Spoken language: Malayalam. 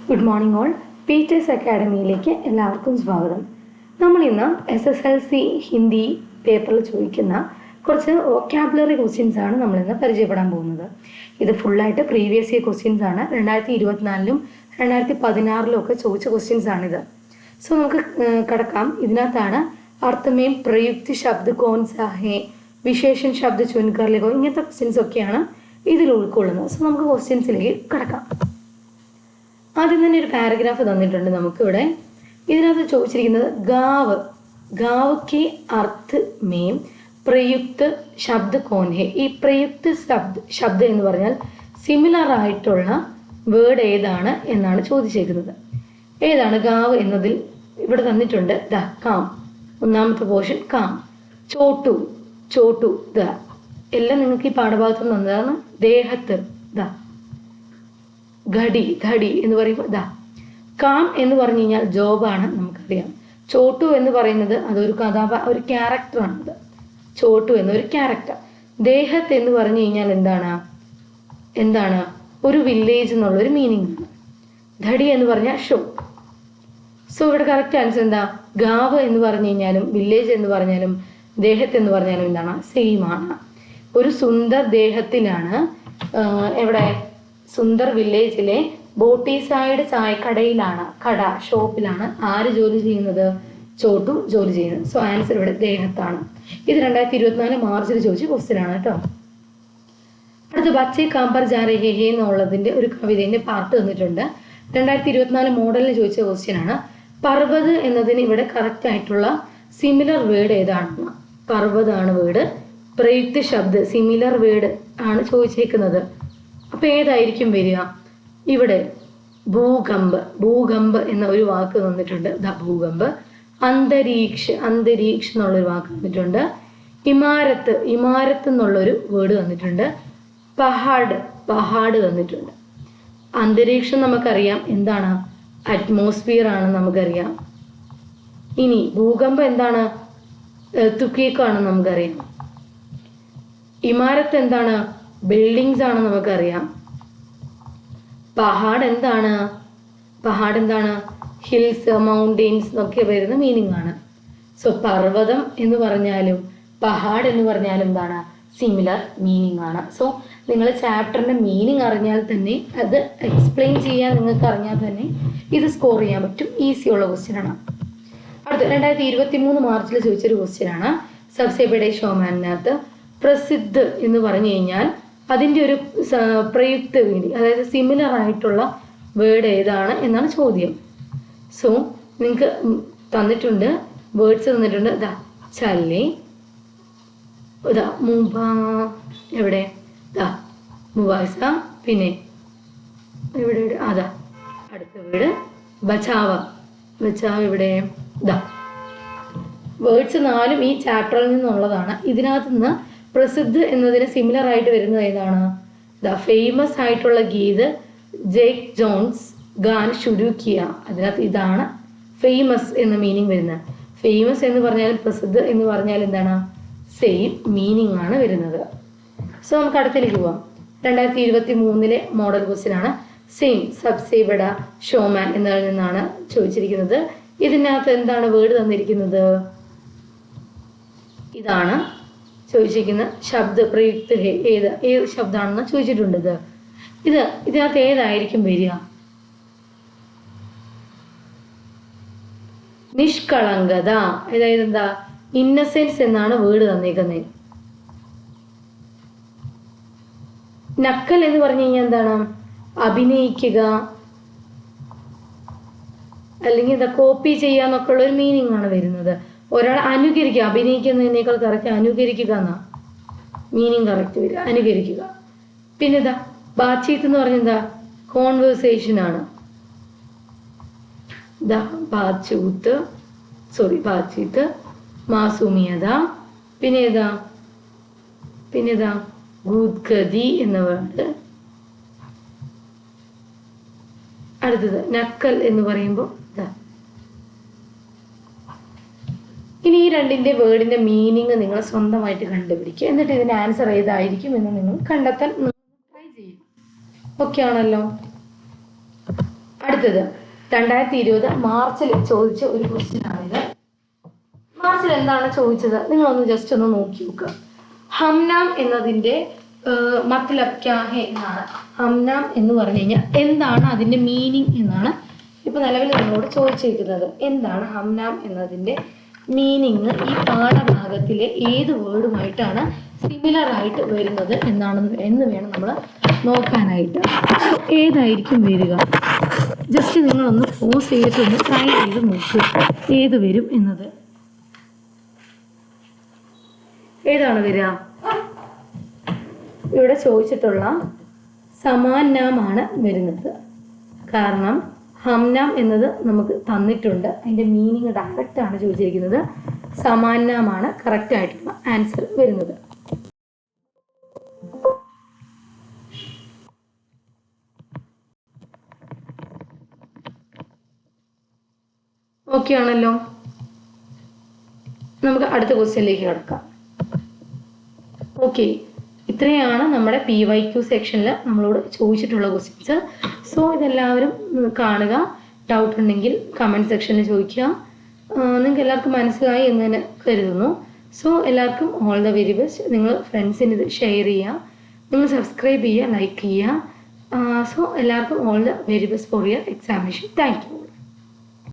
Good morning all. പീറ്റേഴ്സ് അക്കാഡമിയിലേക്ക് എല്ലാവർക്കും സ്വാഗതം. നമ്മൾ ഇന്ന് SSLC ഹിന്ദി പേപ്പറിൽ ചോദിക്കുന്ന കുറച്ച് വൊക്കാബുലറി ക്വസ്റ്റ്യൻസ് ആണ് നമ്മളിന്ന് പരിചയപ്പെടാൻ പോകുന്നത്. ഇത് ഫുള്ളായിട്ട് പ്രീവിയസ് ഇയർ ക്വസ്റ്റ്യൻസ് ആണ്. 2024 2016 ഒക്കെ ചോദിച്ച ക്വസ്റ്റ്യൻസ് ആണിത്. സോ നമുക്ക് കിടക്കാം. ഇതിനകത്താണ് അർത്ഥമേം പ്രയുക്തി ശബ്ദ കോൺ സാ ഹേ, വിശേഷൻ ശബ്ദ ചുൻകർ ലിഖോ, ഇങ്ങനത്തെ ക്വസ്റ്റ്യൻസ് ഒക്കെയാണ് ഇതിൽ ഉൾക്കൊള്ളുന്നത്. സോ നമുക്ക് ക്വസ്റ്റ്യൻസിലേക്ക് കിടക്കാം. ആദ്യം തന്നെ ഒരു പാരഗ്രാഫ് തന്നിട്ടുണ്ട് നമുക്കിവിടെ. ഇതിനകത്ത് ചോദിച്ചിരിക്കുന്നത് ഗാവ്, ഗാവ് കെ അർത്ഥ മേം പ്രയുക്ത് ശബ്ദ കോൻ ഹെ. ഈ പ്രയുക്ത് ശബ്ദ എന്ന് പറഞ്ഞാൽ സിമിലർ ആയിട്ടുള്ള വേർഡ് ഏതാണ് എന്നാണ് ചോദിച്ചേക്കുന്നത്. ഏതാണ് ഗാവ് എന്നതിൽ ഇവിടെ തന്നിട്ടുണ്ട് ദ കാം, ഒന്നാമത്തെ portion calm. Chottu, Chottu the, എല്ലാം നിങ്ങൾക്ക് ഈ പാഠഭാഗത്ത് തന്നതാണ്. ദേഹത്ത് ദ. ഘടി, ഘടി എന്ന് പറയുമ്പോൾ ദ. കാം എന്ന് പറഞ്ഞു കഴിഞ്ഞാൽ ജോബാണ്, നമുക്കറിയാം. ചോട്ടു എന്ന് പറയുന്നത് അതൊരു ഒരു ക്യാരക്ടറാണത്. ചോട്ടു എന്നൊരു ക്യാരക്ടർ. ദേഹത്ത് എന്ന് പറഞ്ഞു കഴിഞ്ഞാൽ എന്താണ് ഒരു വില്ലേജ് എന്നുള്ളൊരു മീനിങ് ആണ്. ഘടി എന്ന് പറഞ്ഞാൽ ഷോ. സോ ഇവിടെ കറക്റ്റ് ആൻസർ എന്താ? ഗാവ് എന്ന് പറഞ്ഞു കഴിഞ്ഞാലും വില്ലേജ് എന്ന് പറഞ്ഞാലും ദേഹത്ത് എന്ന് പറഞ്ഞാലും എന്താണ്? സെയിം ആണ്. ഒരു സുന്ദർ ദേഹത്തിലാണ് എവിടെ? സുന്ദർ വില്ലേജിലെ ബോട്ടി സൈഡ് ചായക്കടയിലാണ്, കട ഷോപ്പിലാണ് ആര് ജോലി ചെയ്യുന്നത്? ചോട്ടു ജോലി ചെയ്യുന്നത്. സോ ആൻസർ ഇവിടെ ദേഹത്താണ്. ഇത് 2024 മാർച്ചിൽ ചോദിച്ച ക്വസ്റ്റ്യൻ ആണ് കേട്ടോ. അടുത്ത ബച്ചേ കാമ്പർ ജാ രഹേ ഹേ എന്നുള്ളതിന്റെ ഒരു കവിതയുടെ പാർട്ട് തന്നിട്ടുണ്ട്. 2024 മോഡലിന് ചോദിച്ച ക്വസ്റ്റ്യൻ ആണ്. പർവ്വത് എന്നതിന് ഇവിടെ കറക്റ്റ് ആയിട്ടുള്ള സിമിലർ വേർഡ് ഏതാണെന്ന്. പർവ്വതാണ് വേർഡ്. പ്രയുക്ത ശബ്ദ സിമിലർ വേർഡ് ആണ് ചോദിച്ചേക്കുന്നത്. അപ്പൊ ഏതായിരിക്കും വരിക? ഇവിടെ ഭൂകമ്പ്, ഭൂകമ്പ് എന്ന ഒരു വാക്ക് തന്നിട്ടുണ്ട്. ഭൂകമ്പ്. അന്തരീക്ഷ, അന്തരീക്ഷ എന്നുള്ളൊരു വാക്ക് തന്നിട്ടുണ്ട്. ഇമാരത്ത്, ഇമാരത്ത് എന്നുള്ളൊരു വേർഡ് തന്നിട്ടുണ്ട്. പഹാഡ്, പഹാഡ് തന്നിട്ടുണ്ട്. അന്തരീക്ഷം നമുക്കറിയാം എന്താണ്? അറ്റ്മോസ്ഫിയർ ആണ് നമുക്കറിയാം. ഇനി ഭൂകമ്പം എന്താണ്? തുക്കേക്കാണ് നമുക്കറിയാം. ഇമാരത്ത് എന്താണ്? ബിൽഡിങ്സ് ആണ് നമുക്കറിയാം. പഹാഡ് എന്താണ്? പഹാഡ് എന്താണ്? ഹിൽസ്, മൗണ്ടെയിൻസ് എന്നൊക്കെ വരുന്ന മീനിങ് ആണ്. സോ പർവ്വതം എന്ന് പറഞ്ഞാലും പഹാഡ് എന്ന് പറഞ്ഞാലും എന്താണ്? സിമിലർ മീനിങ് ആണ്. സോ നിങ്ങൾ ചാപ്റ്ററിന്റെ മീനിങ് അറിഞ്ഞാൽ തന്നെ, അത് എക്സ്പ്ലെയിൻ ചെയ്യാൻ നിങ്ങൾക്ക് അറിഞ്ഞാൽ തന്നെ ഇത് സ്കോർ ചെയ്യാൻ പറ്റും. ഈസിയുള്ള ക്വസ്റ്റ്യൻ ആണ്. അടുത്ത 2023 മാർച്ചിൽ ചോദിച്ചൊരു ക്വസ്റ്റ്യൻ ആണ്. സബ്സെ ബഡേ ഷോമാനകത്ത് പ്രസിദ്ധ എന്ന് പറഞ്ഞു കഴിഞ്ഞാൽ അതിൻ്റെ ഒരു പ്രയുക്ത വേണ്ടി, അതായത് സിമിലർ ആയിട്ടുള്ള വേർഡ് ഏതാണ് എന്നാണ് ചോദ്യം. സോ നിങ്ങൾക്ക് തന്നിട്ടുണ്ട്, വേർഡ്സ് തന്നിട്ടുണ്ട്. ഇതാ ചല്ലേ, ഇതാ എവിടെ? ഇതാ മുബാസ. പിന്നെ എവിടെ? അതാ അടുത്ത വീട് ബച്ചാവ, ബച്ചാവ ഇവിടെ. ഇതാ വേർഡ്സ് 4 ഈ ചാപ്റ്ററിൽ നിന്നുള്ളതാണ്. ഇതിനകത്ത് നിന്ന് പ്രസിദ്ധ എന്നതിന് സിമിലർ ആയിട്ട് വരുന്നത് ഏതാണ്? ദ ഫേമസ് ആയിട്ടുള്ള ഗീത് ജേക്ക് ജോൺസ് ഗാൻ ശുരു കിയ. അതിനകത്ത് ഇതാണ് ഫേമസ് എന്ന മീനിങ് വരുന്നത്. ഫേമസ് എന്ന് പറഞ്ഞാലും പ്രസിദ്ധ എന്ന് പറഞ്ഞാൽ എന്താണ്? സെയിം മീനിങ് ആണ് വരുന്നത്. സോ നമുക്ക് അടുത്തേക്ക് പോവാം. 2023 മോഡൽ ക്വസ്റ്റ്യൻ ആണ്. സെയിം സബ്സെ ബഡ ഷോമാൻ എന്നതിൽ നിന്നാണ് ചോദിച്ചിരിക്കുന്നത്. ഇതിനകത്ത് എന്താണ് വേർഡ് തന്നിരിക്കുന്നത്? ഇതാണ് ചോദിച്ചിരിക്കുന്ന ശബ്ദ പ്രയുക്ത ഏത് ശബ്ദമാണെന്ന് ചോദിച്ചിട്ടുണ്ട്. ഇതിനകത്ത് ഏതായിരിക്കും വരിക? നിഷ്കളങ്കത, അതായത് എന്താ? ഇന്നസെൻസ് എന്നാണ് വേർഡ് തന്നേക്കുന്നത്. നക്കൽ എന്ന് പറഞ്ഞു കഴിഞ്ഞാൽ എന്താണ്? അഭിനയിക്കുക, അല്ലെങ്കിൽ എന്താ? കോപ്പി ചെയ്യാന്നൊക്കെ ഉള്ള ഒരു മീനിങ് ആണ് വരുന്നത്. ഒരാൾ അനുകരിക്കുക, അഭിനയിക്കുന്നതിനേക്കാൾ കറക്റ്റ് അനുകരിക്കുക എന്നാ മീനിങ് കറക്റ്റ് വരിക. അനുകരിക്കുക. പിന്നെ ഇതാ ബാച്ചീത്ത് എന്ന് പറഞ്ഞ എന്താ? കോൺവേഴ്സേഷൻ ആണ്. ബാച്ചീത്ത്, മാസൂമിയത. പിന്നെ ഏതാ? ഗൂദ്ഗതി എന്ന വേർഡ്. അടുത്തത് നക്കൽ എന്ന് പറയുമ്പോൾ ഇതാ. ഇനി ഈ രണ്ടിന്റെ വേർഡിന്റെ മീനിങ് നിങ്ങൾ സ്വന്തമായിട്ട് കണ്ടുപിടിക്കുക. എന്നിട്ട് ഇതിന്റെ ആൻസർ ഏതായിരിക്കും എന്ന് നിങ്ങൾ കണ്ടെത്താൻ ട്രൈ ചെയ്യുക. ഓക്കെ ആണല്ലോ? അടുത്തത് 2020 മാർച്ചിൽ ചോദിച്ച ഒരു ക്വസ്റ്റ്യൻ ആണിത്. മാർച്ചിൽ എന്താണ് ചോദിച്ചത് നിങ്ങളൊന്ന് ജസ്റ്റ് ഒന്ന് നോക്കി നോക്കുക. ഹംനാം എന്നതിൻ്റെ മത്ലബ് ക്യാ ഹെ എന്നാണ്. ഹംനാം എന്ന് പറഞ്ഞു കഴിഞ്ഞാൽ എന്താണ് അതിൻ്റെ മീനിങ് എന്നാണ് ഇപ്പൊ നിലവിൽ നമ്മളോട് ചോദിച്ചിരിക്കുന്നത്. എന്താണ് ഹംനാം എന്നതിൻ്റെ മീനിങ്? ഈ പാഠഭാഗത്തിലെ ഏത് വേർഡുമായിട്ടാണ് സിമിലർ ആയിട്ട് വരുന്നത് എന്ന് വേണം നമ്മൾ നോക്കാനായിട്ട്. ഏതായിരിക്കും വരിക? ജസ്റ്റ് നിങ്ങളൊന്ന് പോസ് ചെയ്തിട്ടൊന്ന് ട്രൈ ചെയ്ത് നോക്കുക ഏത് വരും എന്നത്. ഏതാണ് വരിക? ഇവിടെ ചോദിച്ചിട്ടുള്ള സമാനാമാണ് വരുന്നത്. കാരണം ഹംനാം എന്നത് നമുക്ക് തന്നിട്ടുണ്ട്, അതിൻ്റെ മീനിങ് ഡയറക്റ്റ് ആണ് ചോദിച്ചിരിക്കുന്നത്. സമാനാമാണ് കറക്റ്റ് ആയിട്ടുള്ള ആൻസർ വരുന്നത്. ഓക്കെ ആണല്ലോ. നമുക്ക് അടുത്ത ക്വസ്റ്റ്യനിലേക്ക് കിടക്കാം. ഓക്കെ, ഇത്രയാണ് നമ്മുടെ PYQ സെക്ഷനിൽ നമ്മളോട് ചോദിച്ചിട്ടുള്ള ക്വസ്റ്റ്യൻസ്. സോ ഇതെല്ലാവരും കാണുക. ഡൗട്ട് ഉണ്ടെങ്കിൽ കമൻറ്റ് സെക്ഷനിൽ ചോദിക്കുക. നിങ്ങൾക്ക് എല്ലാവർക്കും മനസ്സിലായി എന്ന് തന്നെ കരുതുന്നു. സോ എല്ലാവർക്കും ഓൾ ദ വെരി ബെസ്റ്റ്. നിങ്ങൾ ഫ്രണ്ട്സിന് ഇത് ഷെയർ ചെയ്യുക, നിങ്ങൾ സബ്സ്ക്രൈബ് ചെയ്യുക, ലൈക്ക് ചെയ്യുക. സോ എല്ലാവർക്കും all the very best for your examination. Thank you.